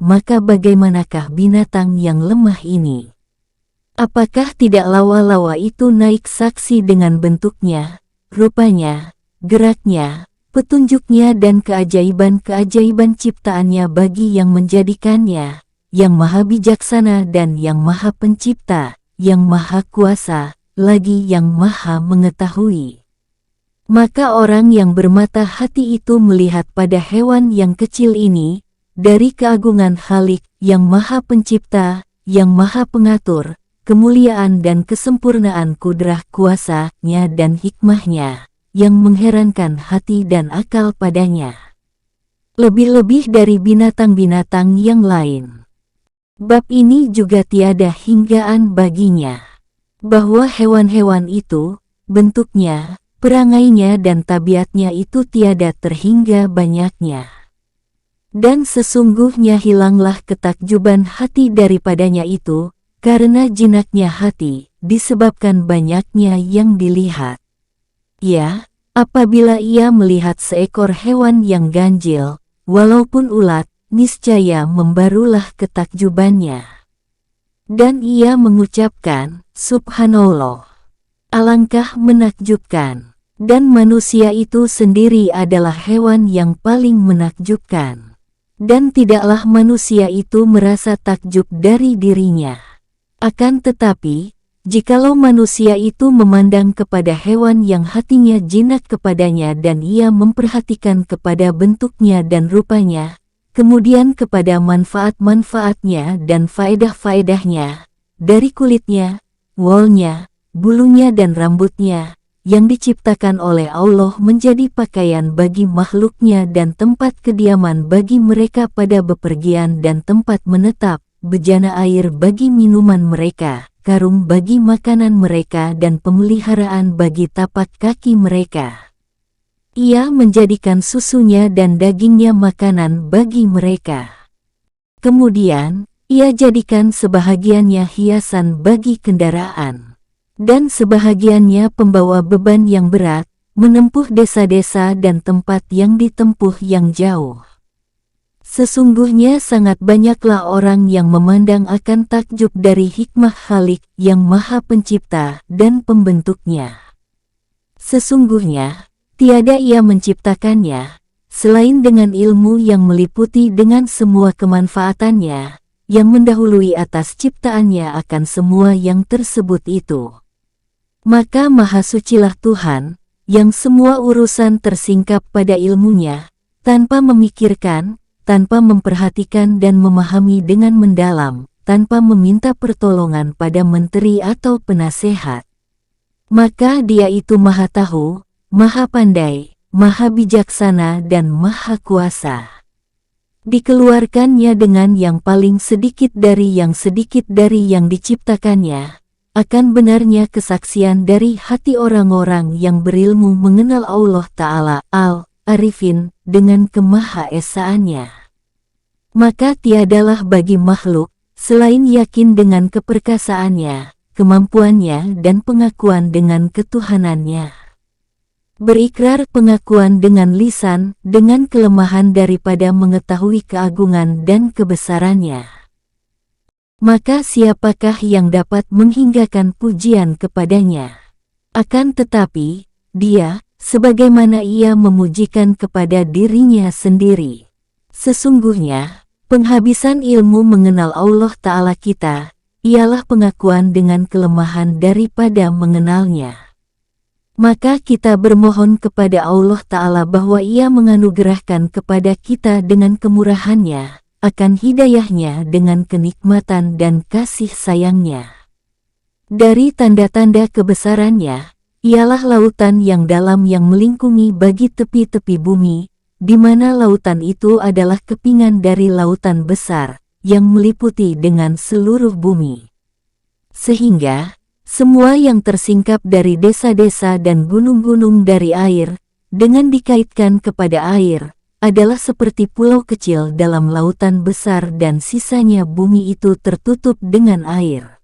maka bagaimanakah binatang yang lemah ini? Apakah tidak lawa-lawa itu naik saksi dengan bentuknya, rupanya, geraknya, petunjuknya dan keajaiban-keajaiban ciptaannya bagi yang menjadikannya, yang maha bijaksana dan yang maha pencipta, yang maha kuasa, lagi yang maha mengetahui. Maka orang yang bermata hati itu melihat pada hewan yang kecil ini, dari keagungan Khalik yang maha pencipta, yang maha pengatur, kemuliaan dan kesempurnaan kudrah kuasanya dan hikmahnya, yang mengherankan hati dan akal padanya. Lebih-lebih dari binatang-binatang yang lain. Bab ini juga tiada hinggaan baginya. Bahwa hewan-hewan itu, bentuknya, perangainya dan tabiatnya itu tiada terhingga banyaknya. Dan sesungguhnya hilanglah ketakjuban hati daripadanya itu, karena jinaknya hati, disebabkan banyaknya yang dilihat. Ya, apabila ia melihat seekor hewan yang ganjil, walaupun ulat, niscaya membarulah ketakjubannya. Dan ia mengucapkan, Subhanallah. Alangkah menakjubkan. Dan manusia itu sendiri adalah hewan yang paling menakjubkan. Dan tidaklah manusia itu merasa takjub dari dirinya. Akan tetapi, jikalau manusia itu memandang kepada hewan yang hatinya jinak kepadanya dan ia memperhatikan kepada bentuknya dan rupanya, kemudian kepada manfaat-manfaatnya dan faedah-faedahnya, dari kulitnya, wolnya, bulunya dan rambutnya, yang diciptakan oleh Allah menjadi pakaian bagi makhluknya dan tempat kediaman bagi mereka pada bepergian dan tempat menetap, bejana air bagi minuman mereka, karung bagi makanan mereka dan pemeliharaan bagi tapak kaki mereka. Ia menjadikan susunya dan dagingnya makanan bagi mereka. Kemudian, ia jadikan sebahagiannya hiasan bagi kendaraan. Dan sebahagiannya pembawa beban yang berat, menempuh desa-desa dan tempat yang ditempuh yang jauh. Sesungguhnya sangat banyaklah orang yang memandang akan takjub dari hikmah Khalik yang maha pencipta dan pembentuknya. Sesungguhnya, tiada ia menciptakannya, selain dengan ilmu yang meliputi dengan semua kemanfaatannya, yang mendahului atas ciptaannya akan semua yang tersebut itu. Maka maha sucilah Tuhan, yang semua urusan tersingkap pada ilmunya, tanpa memikirkan, tanpa memperhatikan dan memahami dengan mendalam, tanpa meminta pertolongan pada menteri atau penasehat. Maka dia itu maha tahu, maha pandai, maha bijaksana dan maha kuasa. Dikeluarkannya dengan yang paling sedikit dari yang diciptakannya, akan benarnya kesaksian dari hati orang-orang yang berilmu mengenal Allah Ta'ala Al-Arifin dengan kemahaesaannya. Maka tiadalah bagi makhluk, selain yakin dengan keperkasaannya, kemampuannya dan pengakuan dengan ketuhanannya. Berikrar pengakuan dengan lisan, dengan kelemahan daripada mengetahui keagungan dan kebesarannya. Maka siapakah yang dapat menghinggakan pujian kepadanya? Akan tetapi, dia, sebagaimana ia memujikan kepada dirinya sendiri. Sesungguhnya, penghabisan ilmu mengenal Allah Ta'ala kita, ialah pengakuan dengan kelemahan daripada mengenalnya. Maka kita bermohon kepada Allah Ta'ala bahwa ia menganugerahkan kepada kita dengan kemurahannya, akan hidayahnya dengan kenikmatan dan kasih sayangnya. Dari tanda-tanda kebesarannya, ialah lautan yang dalam yang melingkungi bagi tepi-tepi bumi, di mana lautan itu adalah kepingan dari lautan besar, yang meliputi dengan seluruh bumi. Sehingga, semua yang tersingkap dari desa-desa dan gunung-gunung dari air, dengan dikaitkan kepada air, adalah seperti pulau kecil dalam lautan besar dan sisanya bumi itu tertutup dengan air.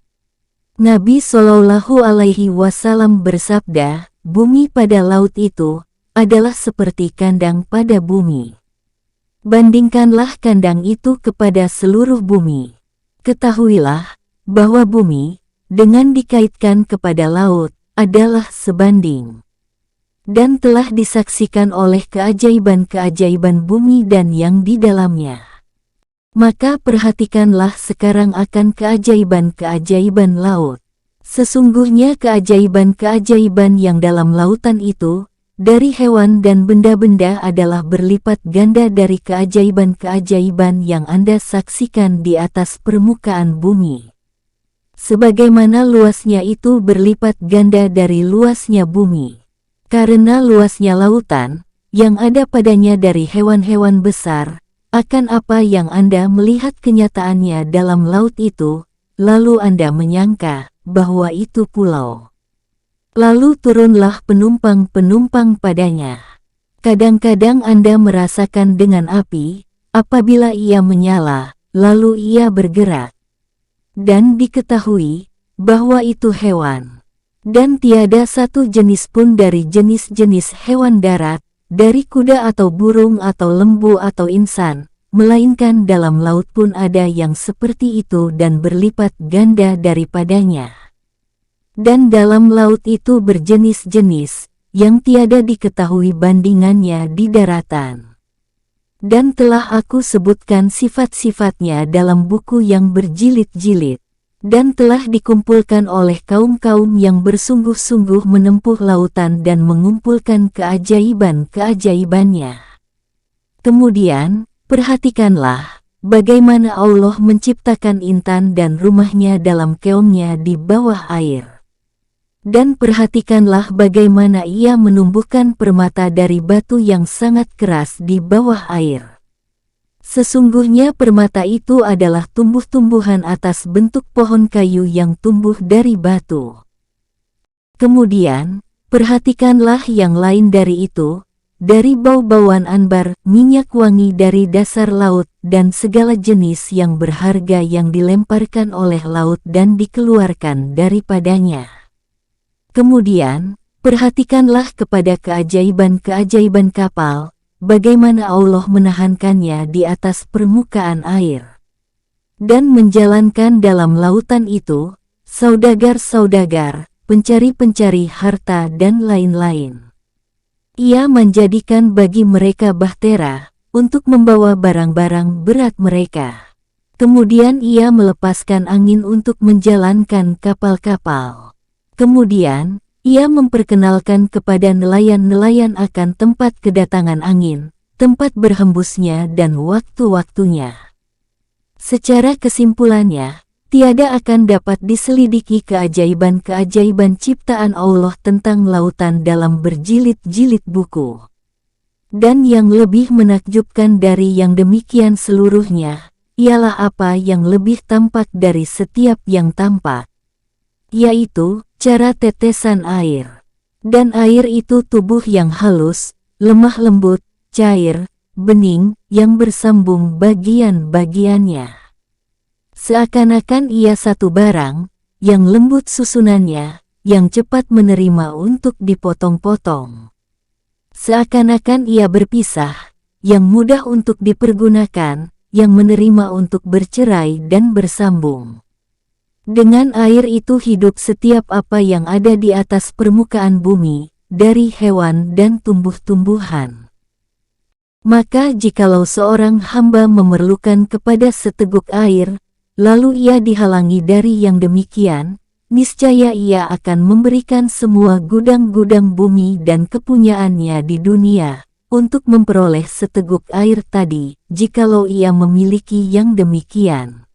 Nabi Shallallahu Alaihi Wasallam bersabda, bumi pada laut itu adalah seperti kandang pada bumi. Bandingkanlah kandang itu kepada seluruh bumi. Ketahuilah bahwa bumi, dengan dikaitkan kepada laut, adalah sebanding. Dan telah disaksikan oleh keajaiban-keajaiban bumi dan yang di dalamnya. Maka perhatikanlah sekarang akan keajaiban-keajaiban laut. Sesungguhnya keajaiban-keajaiban yang dalam lautan itu, dari hewan dan benda-benda adalah berlipat ganda dari keajaiban-keajaiban yang Anda saksikan di atas permukaan bumi. Sebagaimana luasnya itu berlipat ganda dari luasnya bumi. Karena luasnya lautan, yang ada padanya dari hewan-hewan besar, akan apa yang Anda melihat kenyataannya dalam laut itu, lalu Anda menyangka bahwa itu pulau. Lalu turunlah penumpang-penumpang padanya. Kadang-kadang Anda merasakan dengan api, apabila ia menyala, lalu ia bergerak. Dan diketahui bahwa itu hewan. Dan tiada satu jenis pun dari jenis-jenis hewan darat, dari kuda atau burung atau lembu atau insan, melainkan dalam laut pun ada yang seperti itu dan berlipat ganda daripadanya. Dan dalam laut itu berjenis-jenis, yang tiada diketahui bandingannya di daratan. Dan telah aku sebutkan sifat-sifatnya dalam buku yang berjilid-jilid. Dan telah dikumpulkan oleh kaum-kaum yang bersungguh-sungguh menempuh lautan dan mengumpulkan keajaiban-keajaibannya. Kemudian, perhatikanlah bagaimana Allah menciptakan intan dan rumahnya dalam keongnya di bawah air. Dan perhatikanlah bagaimana ia menumbuhkan permata dari batu yang sangat keras di bawah air. Sesungguhnya permata itu adalah tumbuh-tumbuhan atas bentuk pohon kayu yang tumbuh dari batu. Kemudian, perhatikanlah yang lain dari itu, dari bau-bauan ambar, minyak wangi dari dasar laut, dan segala jenis yang berharga yang dilemparkan oleh laut dan dikeluarkan daripadanya. Kemudian, perhatikanlah kepada keajaiban-keajaiban kapal, bagaimana Allah menahankannya di atas permukaan air. Dan menjalankan dalam lautan itu, saudagar-saudagar, pencari-pencari harta dan lain-lain. Ia menjadikan bagi mereka bahtera, untuk membawa barang-barang berat mereka. Kemudian ia melepaskan angin untuk menjalankan kapal-kapal. Kemudian, ia memperkenalkan kepada nelayan-nelayan akan tempat kedatangan angin, tempat berhembusnya dan waktu-waktunya. Secara kesimpulannya, tiada akan dapat diselidiki keajaiban-keajaiban ciptaan Allah tentang lautan dalam berjilid-jilid buku. Dan yang lebih menakjubkan dari yang demikian seluruhnya, ialah apa yang lebih tampak dari setiap yang tampak, yaitu cara tetesan air. Dan air itu tubuh yang halus, lemah lembut, cair, bening, yang bersambung bagian-bagiannya. Seakan-akan ia satu barang, yang lembut susunannya, yang cepat menerima untuk dipotong-potong. Seakan-akan ia berpisah, yang mudah untuk dipergunakan, yang menerima untuk bercerai dan bersambung. Dengan air itu hidup setiap apa yang ada di atas permukaan bumi, dari hewan dan tumbuh-tumbuhan. Maka jikalau seorang hamba memerlukan kepada seteguk air, lalu ia dihalangi dari yang demikian, niscaya ia akan memberikan semua gudang-gudang bumi dan kepunyaannya di dunia, untuk memperoleh seteguk air tadi, jikalau ia memiliki yang demikian.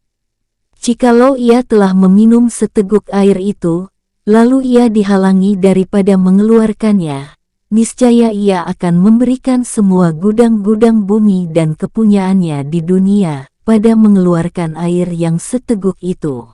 Jikalau ia telah meminum seteguk air itu, lalu ia dihalangi daripada mengeluarkannya, niscaya ia akan memberikan semua gudang-gudang bumi dan kepunyaannya di dunia, pada mengeluarkan air yang seteguk itu.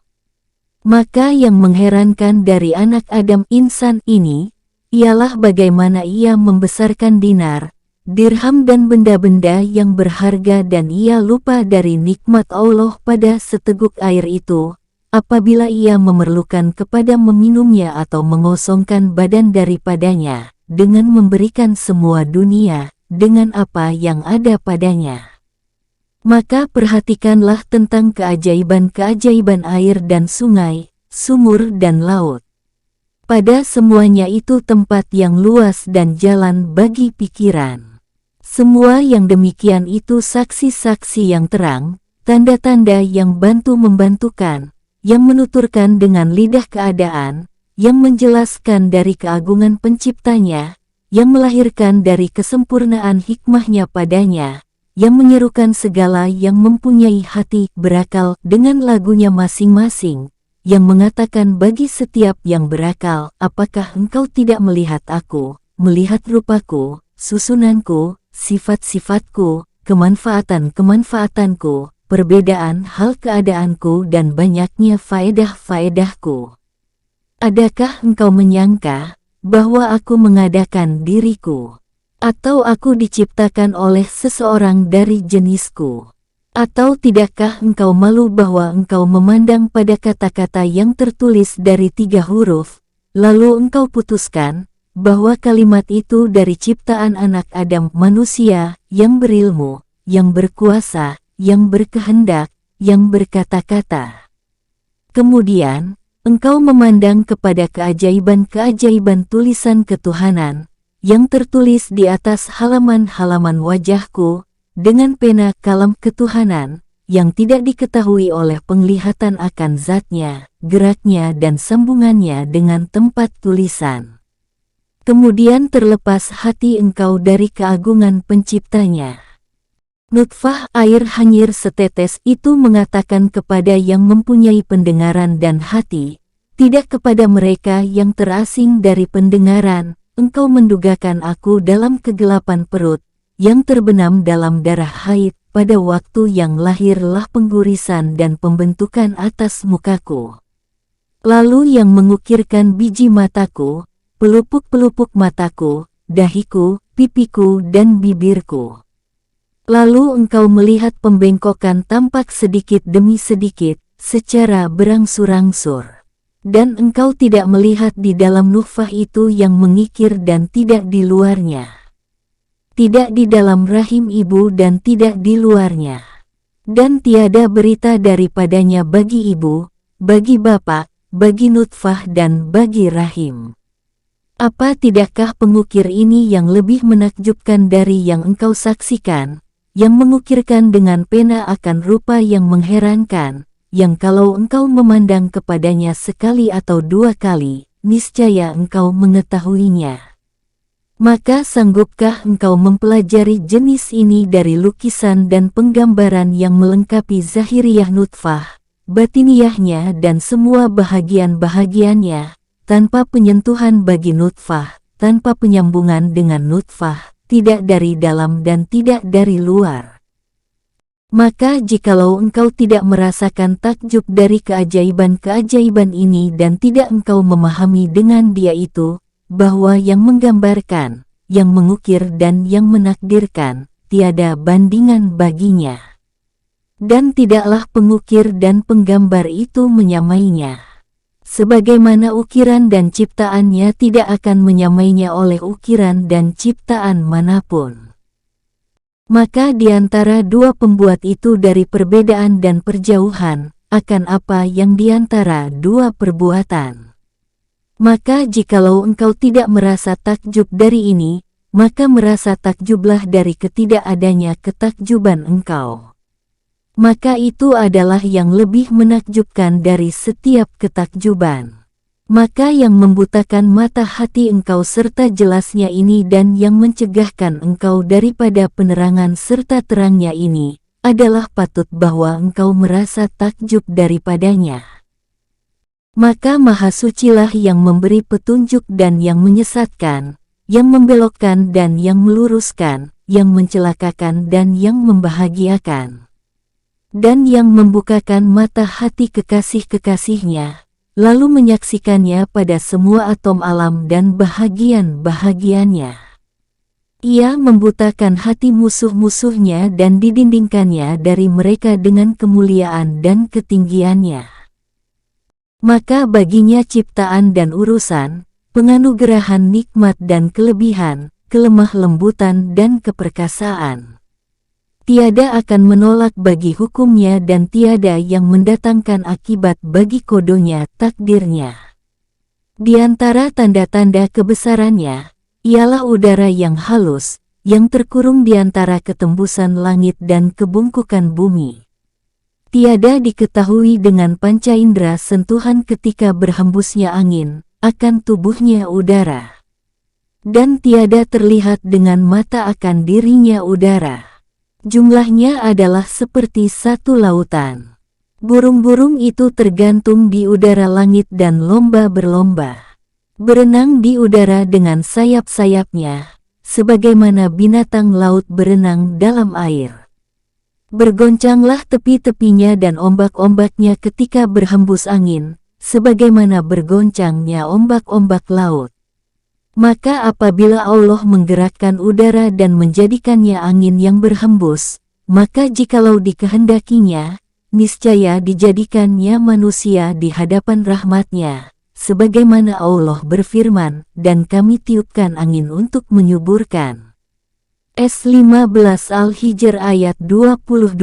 Maka yang mengherankan dari anak Adam insan ini, ialah bagaimana ia membesarkan dinar, dirham dan benda-benda yang berharga dan ia lupa dari nikmat Allah pada seteguk air itu, apabila ia memerlukan kepada meminumnya atau mengosongkan badan daripadanya, dengan memberikan semua dunia, dengan apa yang ada padanya. Maka perhatikanlah tentang keajaiban-keajaiban air dan sungai, sumur dan laut. Pada semuanya itu tempat yang luas dan jalan bagi pikiran. Semua yang demikian itu saksi-saksi yang terang, tanda-tanda yang bantu-membantukan, yang menuturkan dengan lidah keadaan, yang menjelaskan dari keagungan penciptanya, yang melahirkan dari kesempurnaan hikmahnya padanya, yang menyerukan segala yang mempunyai hati berakal dengan lagunya masing-masing, yang mengatakan bagi setiap yang berakal, apakah engkau tidak melihat aku, melihat rupaku, susunanku, sifat-sifatku, kemanfaatan-kemanfaatanku, perbedaan hal keadaanku dan banyaknya faedah-faedahku. Adakah engkau menyangka bahwa aku mengadakan diriku? Atau aku diciptakan oleh seseorang dari jenisku? Atau tidakkah engkau malu bahwa engkau memandang pada kata-kata yang tertulis dari 3 huruf, lalu engkau putuskan bahwa kalimat itu dari ciptaan anak Adam manusia yang berilmu, yang berkuasa, yang berkehendak, yang berkata-kata. Kemudian, engkau memandang kepada keajaiban-keajaiban tulisan ketuhanan, yang tertulis di atas halaman-halaman wajahku, dengan pena kalam ketuhanan, yang tidak diketahui oleh penglihatan akan zatnya, geraknya dan sambungannya dengan tempat tulisan. Kemudian terlepas hati engkau dari keagungan penciptanya. Nutfah air hanyir setetes itu mengatakan kepada yang mempunyai pendengaran dan hati, tidak kepada mereka yang terasing dari pendengaran, engkau mendugakan aku dalam kegelapan perut, yang terbenam dalam darah haid, pada waktu yang lahirlah penggurisan dan pembentukan atas mukaku. Lalu yang mengukirkan biji mataku, pelupuk-pelupuk mataku, dahiku, pipiku dan bibirku. Lalu engkau melihat pembengkokan tampak sedikit demi sedikit, secara berangsur-angsur. Dan engkau tidak melihat di dalam nutfah itu yang mengikir dan tidak di luarnya. Tidak di dalam rahim ibu dan tidak di luarnya. Dan tiada berita daripadanya bagi ibu, bagi bapak, bagi nutfah dan bagi rahim. Apa tidakkah pengukir ini yang lebih menakjubkan dari yang engkau saksikan, yang mengukirkan dengan pena akan rupa yang mengherankan, yang kalau engkau memandang kepadanya sekali atau 2 kali, niscaya engkau mengetahuinya. Maka sanggupkah engkau mempelajari jenis ini dari lukisan dan penggambaran yang melengkapi zahiriyah nutfah, batiniyahnya dan semua bahagian-bahagiannya, tanpa penyentuhan bagi nutfah, tanpa penyambungan dengan nutfah, tidak dari dalam dan tidak dari luar. Maka jikalau engkau tidak merasakan takjub dari keajaiban-keajaiban ini dan tidak engkau memahami dengan dia itu, bahwa yang menggambarkan, yang mengukir dan yang menakdirkan, tiada bandingan baginya. Dan tidaklah pengukir dan penggambar itu menyamainya. Sebagaimana ukiran dan ciptaannya tidak akan menyamainya oleh ukiran dan ciptaan manapun. Maka di antara 2 pembuat itu dari perbedaan dan perjauhan, akan apa yang di antara 2 perbuatan. Maka jikalau engkau tidak merasa takjub dari ini, maka merasa takjublah dari ketidakadanya ketakjuban engkau. Maka itu adalah yang lebih menakjubkan dari setiap ketakjuban. Maka yang membutakan mata hati engkau serta jelasnya ini dan yang mencegahkan engkau daripada penerangan serta terangnya ini, adalah patut bahwa engkau merasa takjub daripadanya. Maka Maha Sucilah yang memberi petunjuk dan yang menyesatkan, yang membelokkan dan yang meluruskan, yang mencelakakan dan yang membahagiakan. Dan yang membukakan mata hati kekasih-kekasihnya, lalu menyaksikannya pada semua atom alam dan bahagian-bahagiannya. Ia membutakan hati musuh-musuhnya dan didindingkannya dari mereka dengan kemuliaan dan ketinggiannya. Maka baginya ciptaan dan urusan, penganugerahan nikmat dan kelebihan, kelemah lembutan dan keperkasaan. tiada akan menolak bagi hukumnya dan tiada yang mendatangkan akibat bagi kodonya takdirnya. Di antara tanda-tanda kebesarannya, ialah udara yang halus, yang terkurung di antara ketembusan langit dan kebungkukan bumi. Tiada diketahui dengan panca indera sentuhan ketika berhembusnya angin akan tubuhnya udara. Dan tiada terlihat dengan mata akan dirinya udara. Jumlahnya adalah seperti satu lautan. Burung-burung itu tergantung di udara langit dan lomba berlomba. Berenang di udara dengan sayap-sayapnya, sebagaimana binatang laut berenang dalam air. Bergoncanglah tepi-tepinya dan ombak-ombaknya ketika berhembus angin, sebagaimana bergoncangnya ombak-ombak laut. Maka apabila Allah menggerakkan udara dan menjadikannya angin yang berhembus, maka jikalau dikehendakinya, niscaya dijadikannya manusia di hadapan rahmatnya, sebagaimana Allah berfirman, dan kami tiupkan angin untuk menyuburkan. S15 Al-Hijr ayat 22.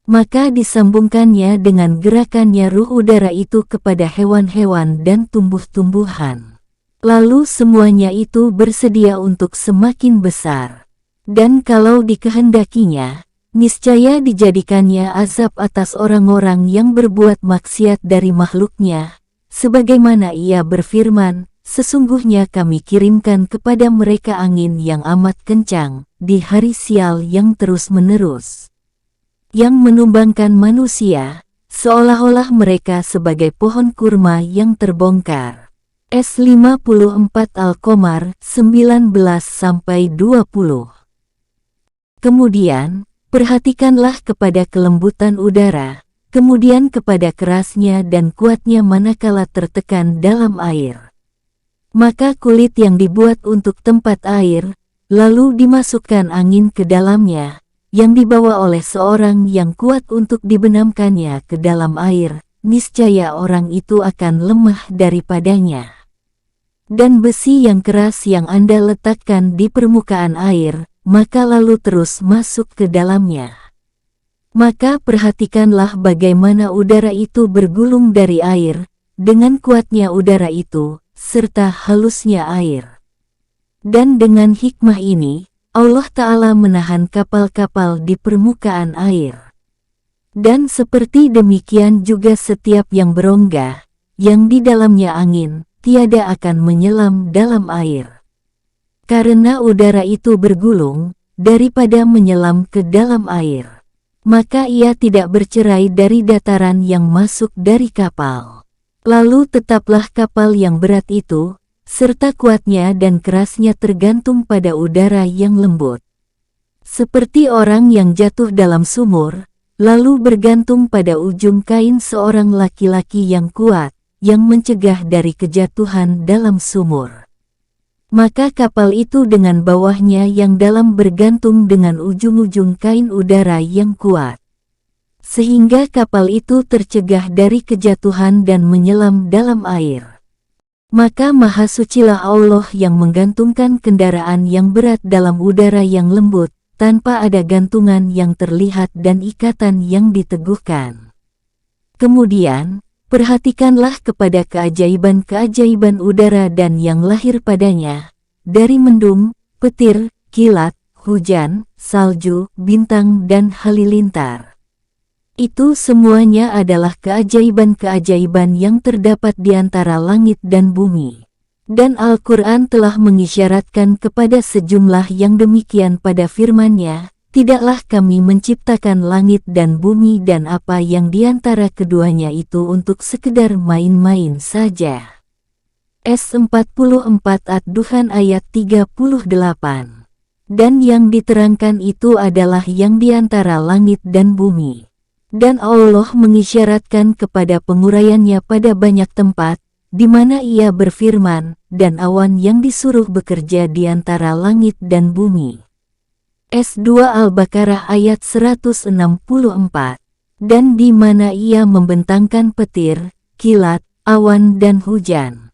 Maka disambungkannya dengan gerakannya ruh udara itu kepada hewan-hewan dan tumbuh-tumbuhan. Lalu semuanya itu bersedia untuk semakin besar. Dan kalau dikehendakinya, niscaya dijadikannya azab atas orang-orang yang berbuat maksiat dari makhluknya, sebagaimana ia berfirman, sesungguhnya kami kirimkan kepada mereka angin yang amat kencang, di hari sial yang terus-menerus, yang menumbangkan manusia, seolah-olah mereka sebagai pohon kurma yang terbongkar. S54 Al-Qamar 19-20. Kemudian, perhatikanlah kepada kelembutan udara, kemudian kepada kerasnya dan kuatnya manakala tertekan dalam air. Maka kulit yang dibuat untuk tempat air, lalu dimasukkan angin ke dalamnya, yang dibawa oleh seorang yang kuat untuk dibenamkannya ke dalam air, niscaya orang itu akan lemah daripadanya. Dan besi yang keras yang Anda letakkan di permukaan air, maka lalu terus masuk ke dalamnya. Maka perhatikanlah bagaimana udara itu bergulung dari air, dengan kuatnya udara itu, serta halusnya air. Dan dengan hikmah ini, Allah Ta'ala menahan kapal-kapal di permukaan air. Dan seperti demikian juga setiap yang berongga, yang di dalamnya angin, tiada akan menyelam dalam air. Karena udara itu bergulung, daripada menyelam ke dalam air, maka ia tidak bercerai dari dataran yang masuk dari kapal. Lalu tetaplah kapal yang berat itu, serta kuatnya dan kerasnya tergantung pada udara yang lembut. Seperti orang yang jatuh dalam sumur, lalu bergantung pada ujung kain seorang laki-laki yang kuat, yang mencegah dari kejatuhan dalam sumur. Maka kapal itu dengan bawahnya yang dalam bergantung dengan ujung-ujung kain udara yang kuat, sehingga kapal itu tercegah dari kejatuhan dan menyelam dalam air. Maka Maha Sucilah Allah yang menggantungkan kendaraan yang berat dalam udara yang lembut, tanpa ada gantungan yang terlihat dan ikatan yang diteguhkan. Kemudian, perhatikanlah kepada keajaiban-keajaiban udara dan yang lahir padanya, dari mendung, petir, kilat, hujan, salju, bintang dan halilintar. Itu semuanya adalah keajaiban-keajaiban yang terdapat di antara langit dan bumi. Dan Al-Quran telah mengisyaratkan kepada sejumlah yang demikian pada firman-Nya, tidaklah kami menciptakan langit dan bumi dan apa yang diantara keduanya itu untuk sekedar main-main saja. S44 Ad-Duhan ayat 38. Dan yang diterangkan itu adalah yang diantara langit dan bumi. Dan Allah mengisyaratkan kepada penguraiannya pada banyak tempat, di mana ia berfirman, dan awan yang disuruh bekerja di antara langit dan bumi. S2 Al-Baqarah ayat 164. Dan di mana ia membentangkan petir, kilat, awan dan hujan.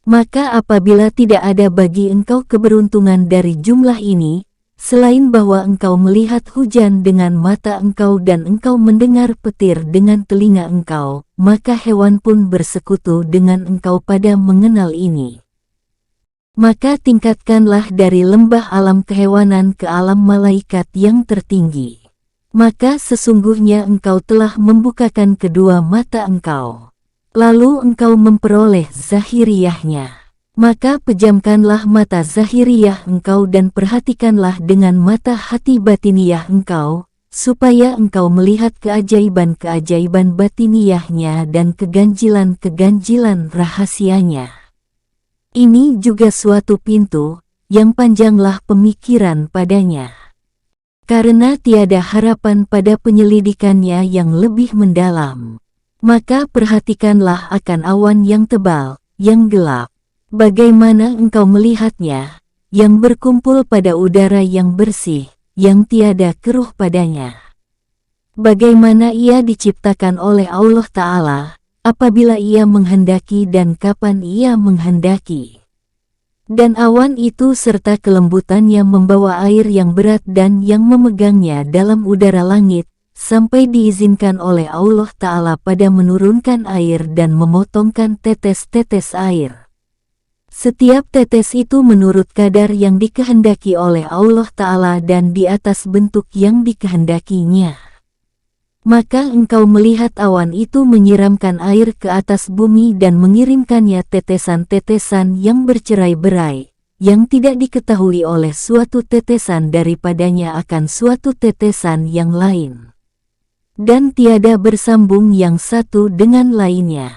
Maka apabila tidak ada bagi engkau keberuntungan dari jumlah ini, selain bahwa engkau melihat hujan dengan mata engkau dan engkau mendengar petir dengan telinga engkau, maka hewan pun bersekutu dengan engkau pada mengenal ini. Maka tingkatkanlah dari lembah alam kehewanan ke alam malaikat yang tertinggi. Maka sesungguhnya engkau telah membukakan kedua mata engkau. Lalu engkau memperoleh zahiriyahnya. Maka pejamkanlah mata zahiriyah engkau dan perhatikanlah dengan mata hati batiniyah engkau, supaya engkau melihat keajaiban-keajaiban batiniyahnya dan keganjilan-keganjilan rahasianya. Ini juga suatu pintu, yang panjanglah pemikiran padanya. Karena tiada harapan pada penyelidikannya yang lebih mendalam. Maka perhatikanlah akan awan yang tebal, yang gelap. Bagaimana engkau melihatnya, yang berkumpul pada udara yang bersih, yang tiada keruh padanya. Bagaimana ia diciptakan oleh Allah Ta'ala, apabila ia menghendaki dan kapan ia menghendaki. Dan awan itu serta kelembutannya membawa air yang berat dan yang memegangnya dalam udara langit, sampai diizinkan oleh Allah Ta'ala pada menurunkan air dan memotongkan tetes-tetes air. Setiap tetes itu menurut kadar yang dikehendaki oleh Allah Ta'ala dan di atas bentuk yang dikehendakinya. Maka engkau melihat awan itu menyiramkan air ke atas bumi dan mengirimkannya tetesan-tetesan yang bercerai-berai, yang tidak diketahui oleh suatu tetesan daripadanya akan suatu tetesan yang lain. Dan tiada bersambung yang satu dengan lainnya.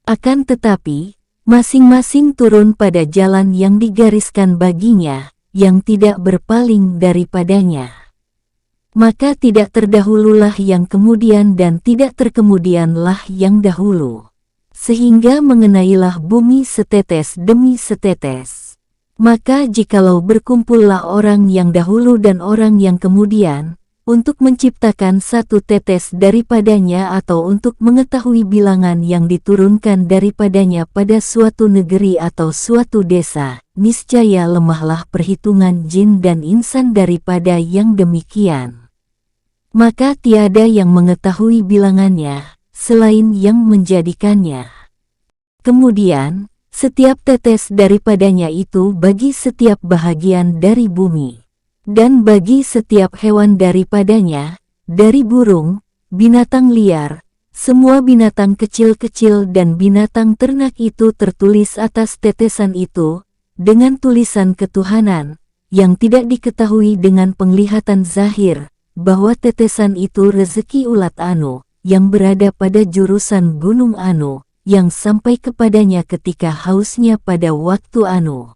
Akan tetapi, masing-masing turun pada jalan yang digariskan baginya, yang tidak berpaling daripadanya. Maka tidak terdahululah yang kemudian dan tidak terkemudianlah yang dahulu. Sehingga mengenailah bumi setetes demi setetes. Maka jikalau berkumpullah orang yang dahulu dan orang yang kemudian, untuk menciptakan satu tetes daripadanya atau untuk mengetahui bilangan yang diturunkan daripadanya pada suatu negeri atau suatu desa, niscaya lemahlah perhitungan jin dan insan daripada yang demikian. Maka tiada yang mengetahui bilangannya, selain yang menjadikannya. Kemudian, setiap tetes daripadanya itu bagi setiap bahagian dari bumi. Dan bagi setiap hewan daripadanya, dari burung, binatang liar, semua binatang kecil-kecil dan binatang ternak itu tertulis atas tetesan itu, dengan tulisan ketuhanan, yang tidak diketahui dengan penglihatan zahir, bahwa tetesan itu rezeki ulat anu, yang berada pada jurusan gunung anu, yang sampai kepadanya ketika hausnya pada waktu anu.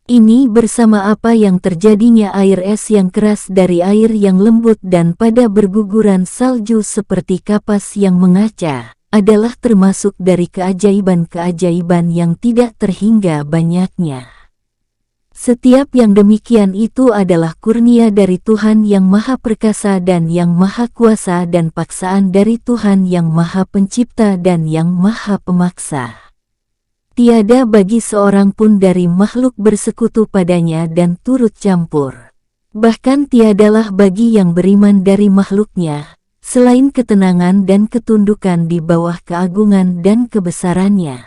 Ini bersama apa yang terjadinya air es yang keras dari air yang lembut dan pada berguguran salju seperti kapas yang mengaca, adalah termasuk dari keajaiban-keajaiban yang tidak terhingga banyaknya. Setiap yang demikian itu adalah kurnia dari Tuhan yang Maha Perkasa dan yang Maha Kuasa dan paksaan dari Tuhan yang Maha Pencipta dan yang Maha Pemaksa. Tiada bagi seorang pun dari makhluk bersekutu padanya dan turut campur. Bahkan tiadalah bagi yang beriman dari makhluknya, selain ketenangan dan ketundukan di bawah keagungan dan kebesarannya.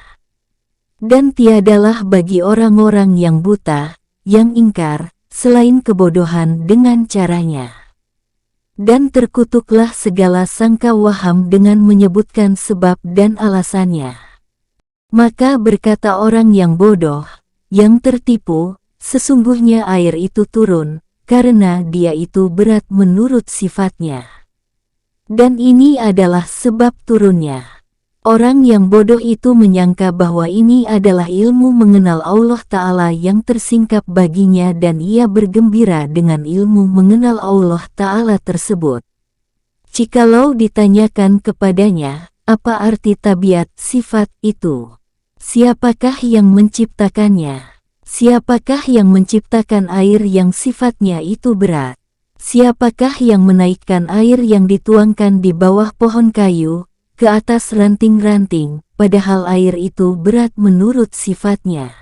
Dan tiadalah bagi orang-orang yang buta, yang ingkar, selain kebodohan dengan caranya. Dan terkutuklah segala sangka waham dengan menyebutkan sebab dan alasannya. Maka berkata orang yang bodoh, yang tertipu, sesungguhnya air itu turun, karena dia itu berat menurut sifatnya. Dan ini adalah sebab turunnya. Orang yang bodoh itu menyangka bahwa ini adalah ilmu mengenal Allah Ta'ala yang tersingkap baginya dan ia bergembira dengan ilmu mengenal Allah Ta'ala tersebut. Jikalau ditanyakan kepadanya, apa arti tabiat sifat itu? Siapakah yang menciptakannya? Siapakah yang menciptakan air yang sifatnya itu berat? Siapakah yang menaikkan air yang dituangkan di bawah pohon kayu, ke atas ranting-ranting, padahal air itu berat menurut sifatnya?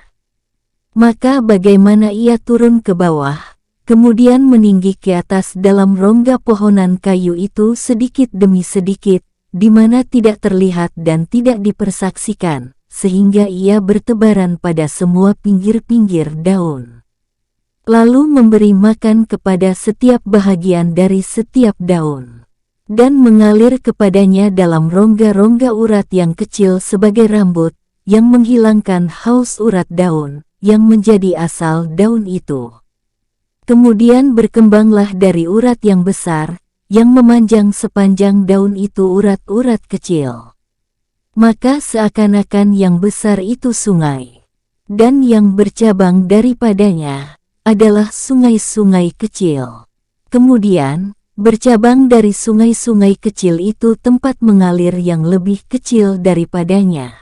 Maka bagaimana ia turun ke bawah, kemudian meninggi ke atas dalam rongga pohonan kayu itu sedikit demi sedikit, di mana tidak terlihat dan tidak dipersaksikan, sehingga ia bertebaran pada semua pinggir-pinggir daun. Lalu memberi makan kepada setiap bahagian dari setiap daun, dan mengalir kepadanya dalam rongga-rongga urat yang kecil sebagai rambut, yang menghilangkan haus urat daun, yang menjadi asal daun itu. Kemudian berkembanglah dari urat yang besar, yang memanjang sepanjang daun itu urat-urat kecil. Maka seakan-akan yang besar itu sungai, dan yang bercabang daripadanya adalah sungai-sungai kecil. Kemudian, bercabang dari sungai-sungai kecil itu tempat mengalir yang lebih kecil daripadanya.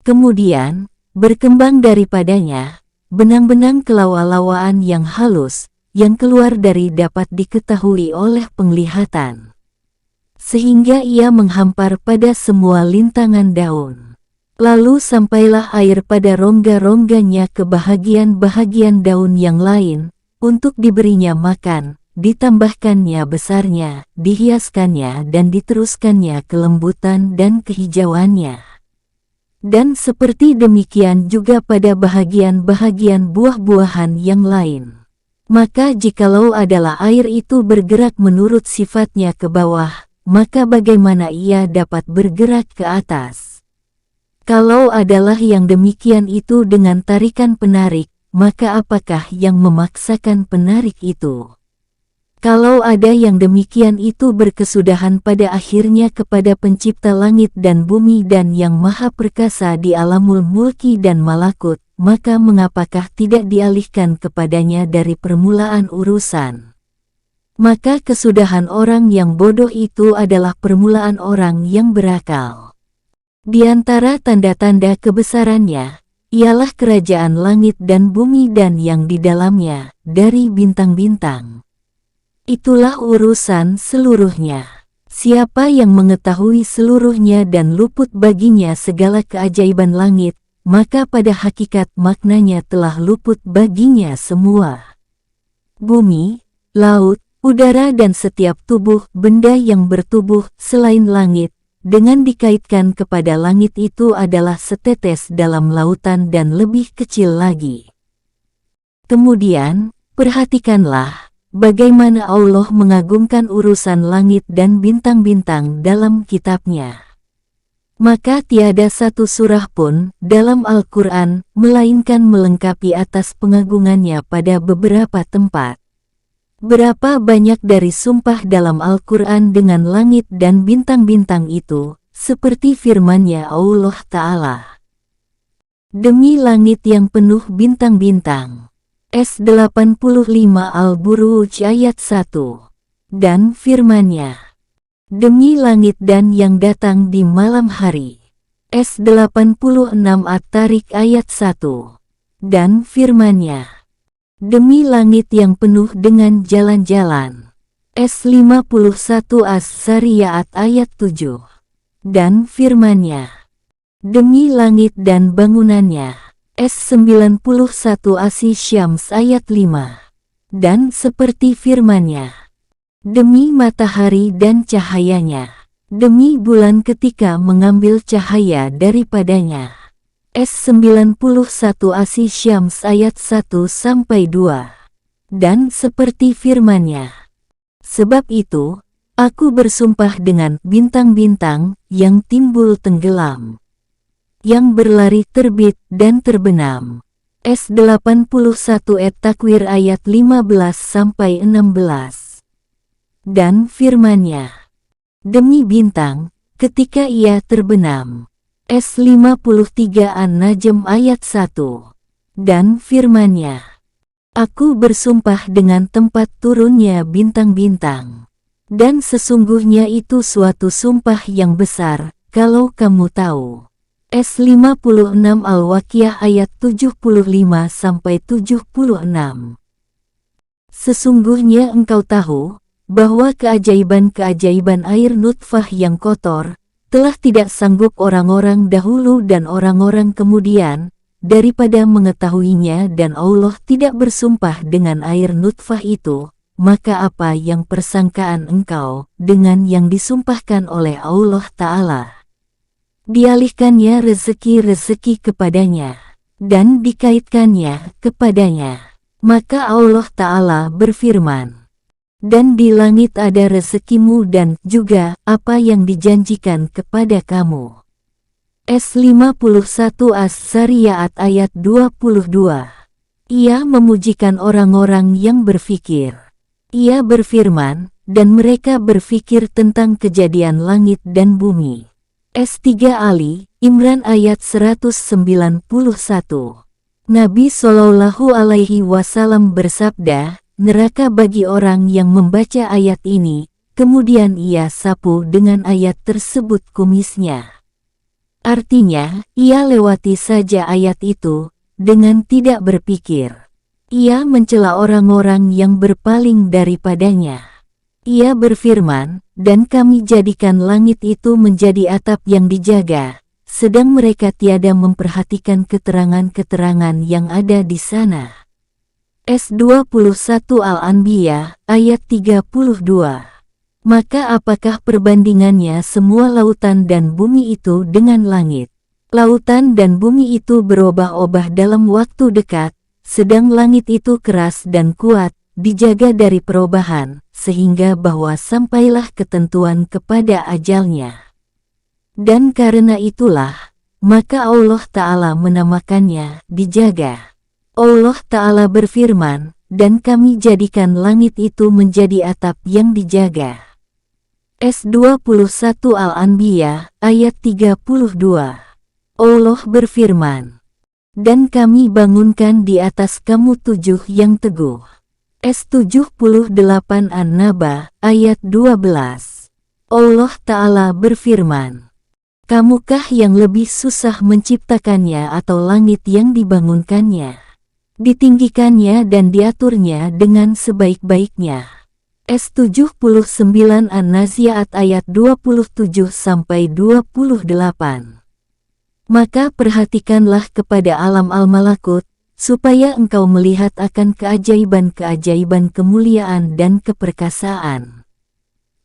Kemudian, berkembang daripadanya benang-benang kelawa-lawaan yang halus, yang keluar dari dapat diketahui oleh penglihatan. Sehingga ia menghampar pada semua lintangan daun. Lalu sampailah air pada rongga-rongganya ke bahagian-bahagian daun yang lain, untuk diberinya makan, ditambahkannya besarnya, dihiaskannya dan diteruskannya kelembutan dan kehijauannya. Dan seperti demikian juga pada bahagian-bahagian buah-buahan yang lain. Maka jikalau adalah air itu bergerak menurut sifatnya ke bawah, maka bagaimana ia dapat bergerak ke atas? Kalau adalah yang demikian itu dengan tarikan penarik, maka apakah yang memaksakan penarik itu? Kalau ada yang demikian itu berkesudahan pada akhirnya kepada pencipta langit dan bumi dan yang maha perkasa di alamul mulki dan malakut, maka mengapakah tidak dialihkan kepadanya dari permulaan urusan? Maka kesudahan orang yang bodoh itu adalah permulaan orang yang berakal. Di antara tanda-tanda kebesarannya, ialah kerajaan langit dan bumi dan yang di dalamnya, dari bintang-bintang. Itulah urusan seluruhnya. Siapa yang mengetahui seluruhnya dan luput baginya segala keajaiban langit, maka pada hakikat maknanya telah luput baginya semua. Bumi, laut, udara dan setiap tubuh benda yang bertubuh selain langit, dengan dikaitkan kepada langit itu adalah setetes dalam lautan dan lebih kecil lagi. Kemudian, perhatikanlah bagaimana Allah mengagungkan urusan langit dan bintang-bintang dalam kitabnya. Maka tiada satu surah pun dalam Al-Quran melainkan melengkapi atas pengagungannya pada beberapa tempat. Berapa banyak dari sumpah dalam Al-Quran dengan langit dan bintang-bintang itu, seperti firman-Nya Allah Ta'ala. Demi langit yang penuh bintang-bintang. S85 Al-Buruj ayat 1. Dan firman-Nya, demi langit dan yang datang di malam hari. S86 At-Tarik ayat 1. Dan firman-Nya, demi langit yang penuh dengan jalan-jalan. S51 As-Sariyat ayat 7. Dan firman-Nya, demi langit dan bangunannya. S91 As-Syams ayat 5. Dan seperti firman-Nya, demi matahari dan cahayanya, demi bulan ketika mengambil cahaya daripadanya. S91 As-Syams ayat 1-2. Dan seperti firman-Nya, sebab itu, aku bersumpah dengan bintang-bintang yang timbul tenggelam, yang berlari terbit dan terbenam. S81 At-Takwir ayat 15-16. Dan firman-Nya, demi bintang, ketika ia terbenam. S53 An-Najm ayat 1. Dan firman-Nya, aku bersumpah dengan tempat turunnya bintang-bintang. Dan sesungguhnya itu suatu sumpah yang besar, kalau kamu tahu. S56 Al-Waqiah ayat 75-76. Sesungguhnya engkau tahu, bahwa keajaiban-keajaiban air nutfah yang kotor, telah tidak sanggup orang-orang dahulu dan orang-orang kemudian, daripada mengetahuinya dan Allah tidak bersumpah dengan air nutfah itu, maka apa yang persangkaan engkau dengan yang disumpahkan oleh Allah Ta'ala? Dialihkannya rezeki-rezeki kepadanya, dan dikaitkannya kepadanya. Maka Allah Ta'ala berfirman, dan di langit ada rezekimu dan juga apa yang dijanjikan kepada kamu. S51 As-Zariyat ayat 22. Ia memujikan orang-orang yang berfikir. Ia berfirman, dan mereka berfikir tentang kejadian langit dan bumi. S3 Ali Imran ayat 191. Nabi Shallallahu Alaihi Wasallam bersabda, neraka bagi orang yang membaca ayat ini, kemudian ia sapu dengan ayat tersebut kumisnya. Artinya, ia lewati saja ayat itu, dengan tidak berpikir. Ia mencela orang-orang yang berpaling daripadanya. Ia berfirman, dan kami jadikan langit itu menjadi atap yang dijaga, sedang mereka tiada memperhatikan keterangan-keterangan yang ada di sana. S21 Al-Anbiya, ayat 32. Maka apakah perbandingannya semua lautan dan bumi itu dengan langit? Lautan dan bumi itu berubah-ubah dalam waktu dekat, sedang langit itu keras dan kuat, dijaga dari perubahan, sehingga bahwa sampailah ketentuan kepada ajalnya. Dan karena itulah, maka Allah Ta'ala menamakannya dijaga. Allah Ta'ala berfirman, dan kami jadikan langit itu menjadi atap yang dijaga. S21 Al-Anbiya, ayat 32. Allah berfirman, dan kami bangunkan di atas kamu 7 yang teguh. S78 An-Naba, ayat 12. Allah Ta'ala berfirman, kamukah yang lebih susah menciptakannya atau langit yang dibangunkannya, ditinggikannya dan diaturnya dengan sebaik-baiknya? S79 An-Nazi'at ayat 27-28. Maka perhatikanlah kepada alam al-malakut, supaya engkau melihat akan keajaiban-keajaiban kemuliaan dan keperkasaan.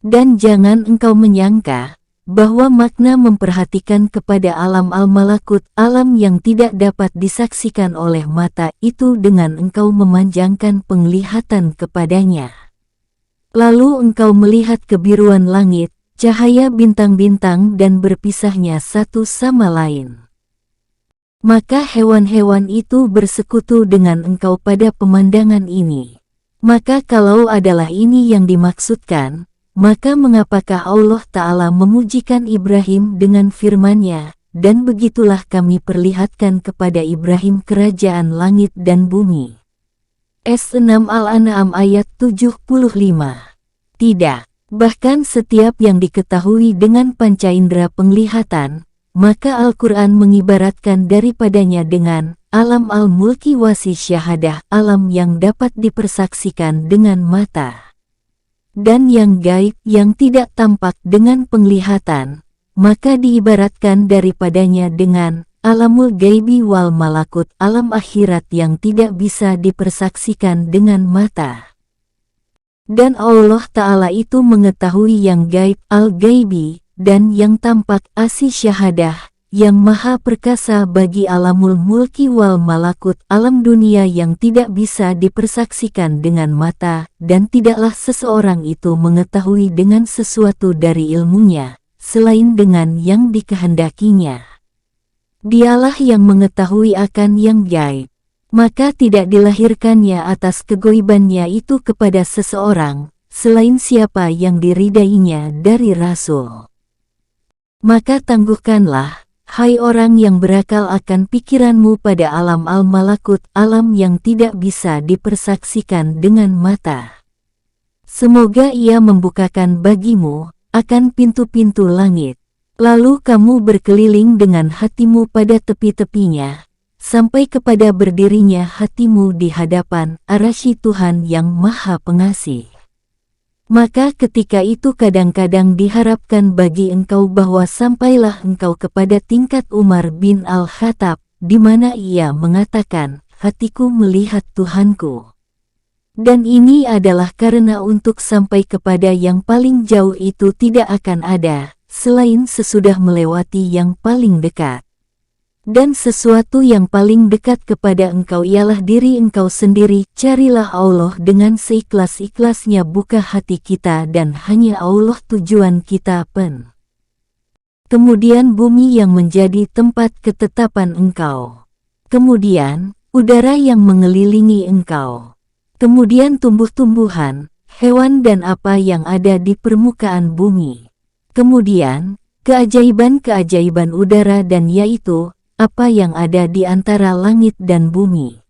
Dan jangan engkau menyangka bahwa makna memperhatikan kepada alam al-malakut, alam yang tidak dapat disaksikan oleh mata itu dengan engkau memanjangkan penglihatan kepadanya. Lalu engkau melihat kebiruan langit, cahaya bintang-bintang dan berpisahnya satu sama lain. Maka hewan-hewan itu bersekutu dengan engkau pada pemandangan ini. Maka kalau adalah ini yang dimaksudkan, maka mengapakah Allah Ta'ala memujikan Ibrahim dengan firman-Nya, dan begitulah kami perlihatkan kepada Ibrahim kerajaan langit dan bumi. S6 Al-An'am ayat 75. Tidak, bahkan setiap yang diketahui dengan panca indera penglihatan, maka Al-Quran mengibaratkan daripadanya dengan alam al-mulki wasi syahadah, alam yang dapat dipersaksikan dengan mata. Dan yang gaib yang tidak tampak dengan penglihatan, maka diibaratkan daripadanya dengan alamul gaibi wal malakut, alam akhirat yang tidak bisa dipersaksikan dengan mata. Dan Allah Ta'ala itu mengetahui yang gaib al-gaibi, dan yang tampak asi syahadah, yang maha perkasa bagi alamul mulki wal malakut, alam dunia yang tidak bisa dipersaksikan dengan mata, dan tidaklah seseorang itu mengetahui dengan sesuatu dari ilmunya, selain dengan yang dikehendakinya. Dialah yang mengetahui akan yang gaib, maka tidak dilahirkannya atas kegoibannya itu kepada seseorang, selain siapa yang diridainya dari Rasul. Maka tangguhkanlah, hai orang yang berakal, akan pikiranmu pada alam al-malakut, alam yang tidak bisa dipersaksikan dengan mata. Semoga ia membukakan bagimu akan pintu-pintu langit. Lalu kamu berkeliling dengan hatimu pada tepi-tepinya, sampai kepada berdirinya hatimu di hadapan arasy Tuhan yang Maha Pengasih. Maka ketika itu kadang-kadang diharapkan bagi engkau bahwa sampailah engkau kepada tingkat Umar bin Al-Khattab, di mana ia mengatakan, hatiku melihat Tuhanku. Dan ini adalah karena untuk sampai kepada yang paling jauh itu tidak akan ada, selain sesudah melewati yang paling dekat. Dan sesuatu yang paling dekat kepada engkau ialah diri engkau sendiri. Carilah Allah dengan seikhlas-ikhlasnya, buka hati kita dan hanya Allah tujuan kita pen. Kemudian bumi yang menjadi tempat ketetapan engkau. Kemudian udara yang mengelilingi engkau. Kemudian tumbuh-tumbuhan, hewan dan apa yang ada di permukaan bumi. Kemudian keajaiban-keajaiban udara dan yaitu apa yang ada di antara langit dan bumi.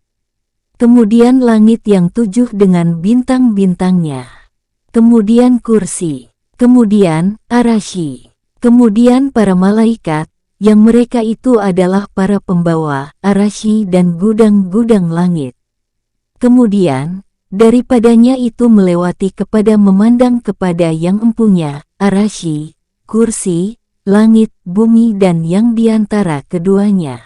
Kemudian langit yang 7 dengan bintang-bintangnya. Kemudian kursi. Kemudian arasy. Kemudian para malaikat, yang mereka itu adalah para pembawa arasy dan gudang-gudang langit. Kemudian daripadanya itu melewati kepada memandang kepada yang empunya, arasy, kursi, langit, bumi dan yang diantara keduanya.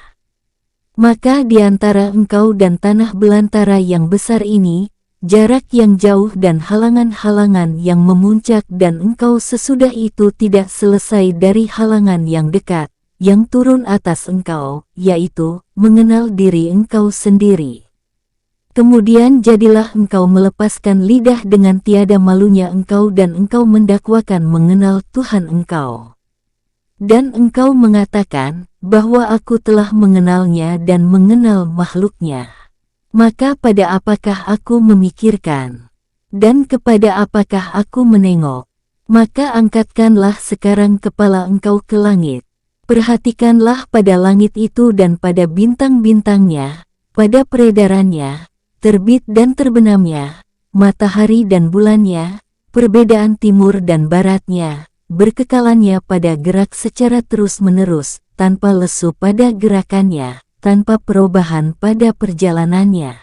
Maka diantara engkau dan tanah belantara yang besar ini, jarak yang jauh dan halangan-halangan yang memuncak dan engkau sesudah itu tidak selesai dari halangan yang dekat, yang turun atas engkau, yaitu mengenal diri engkau sendiri. Kemudian jadilah engkau melepaskan lidah dengan tiada malunya engkau dan engkau mendakwakan mengenal Tuhan engkau. Dan engkau mengatakan, bahwa aku telah mengenalnya dan mengenal makhluknya. Maka pada apakah aku memikirkan? Dan kepada apakah aku menengok? Maka angkatkanlah sekarang kepala engkau ke langit. Perhatikanlah pada langit itu dan pada bintang-bintangnya, pada peredarannya, terbit dan terbenamnya, matahari dan bulannya, perbedaan timur dan baratnya, berkekalannya pada gerak secara terus-menerus, tanpa lesu pada gerakannya, tanpa perubahan pada perjalanannya.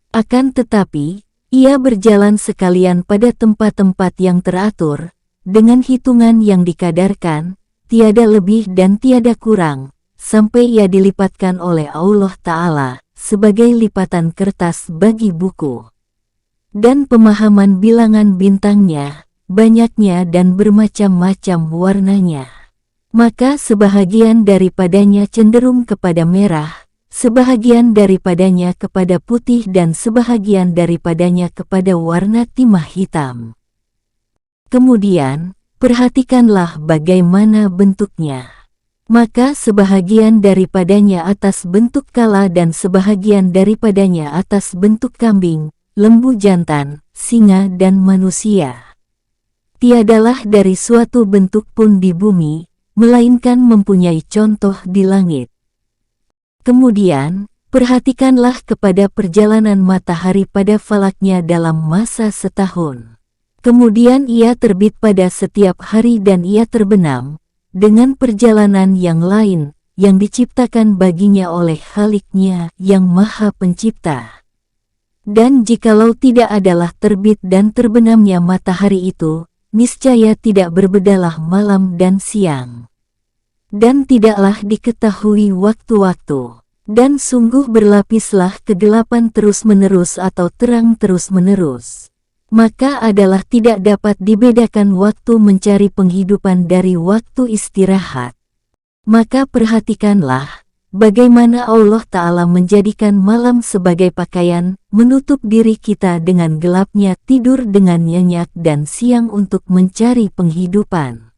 Akan tetapi, ia berjalan sekalian pada tempat-tempat yang teratur, dengan hitungan yang dikadarkan, tiada lebih dan tiada kurang, sampai ia dilipatkan oleh Allah Ta'ala, sebagai lipatan kertas bagi buku. Dan pemahaman bilangan bintangnya, banyaknya dan bermacam-macam warnanya. Maka sebahagian daripadanya cenderung kepada merah, sebahagian daripadanya kepada putih dan sebahagian daripadanya kepada warna timah hitam. Kemudian, perhatikanlah bagaimana bentuknya. Maka sebahagian daripadanya atas bentuk kala dan sebahagian daripadanya atas bentuk kambing, lembu jantan, singa dan manusia. Tiadalah dari suatu bentuk pun di bumi, melainkan mempunyai contoh di langit. Kemudian, perhatikanlah kepada perjalanan matahari pada falaknya dalam masa setahun. Kemudian ia terbit pada setiap hari dan ia terbenam, dengan perjalanan yang lain, yang diciptakan baginya oleh Khalik-Nya yang Maha Pencipta. Dan jikalau tidak adalah terbit dan terbenamnya matahari itu, niscaya tidak berbedalah malam dan siang. Dan tidaklah diketahui waktu-waktu. Dan sungguh berlapislah kegelapan terus-menerus atau terang terus-menerus. Maka adalah tidak dapat dibedakan waktu mencari penghidupan dari waktu istirahat. Maka perhatikanlah, bagaimana Allah Ta'ala menjadikan malam sebagai pakaian, menutup diri kita dengan gelapnya tidur dengan nyenyak dan siang untuk mencari penghidupan.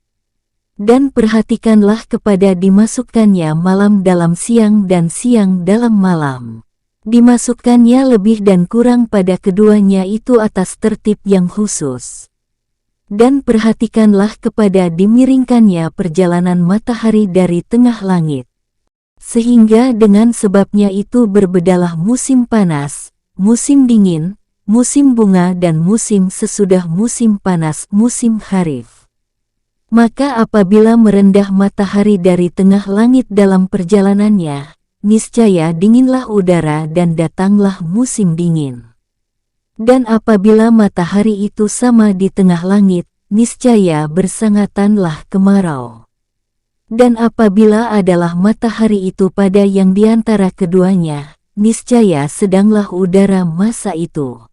Dan perhatikanlah kepada dimasukkannya malam dalam siang dan siang dalam malam. Dimasukkannya lebih dan kurang pada keduanya itu atas tertib yang khusus. Dan perhatikanlah kepada dimiringkannya perjalanan matahari dari tengah langit. Sehingga dengan sebabnya itu berbedalah musim panas, musim dingin, musim bunga dan musim sesudah musim panas, musim kharif. Maka apabila merendah matahari dari tengah langit dalam perjalanannya, niscaya dinginlah udara dan datanglah musim dingin. Dan apabila matahari itu sama di tengah langit, niscaya bersangatanlah kemarau. Dan apabila adalah matahari itu pada yang diantara keduanya, niscaya sedanglah udara masa itu.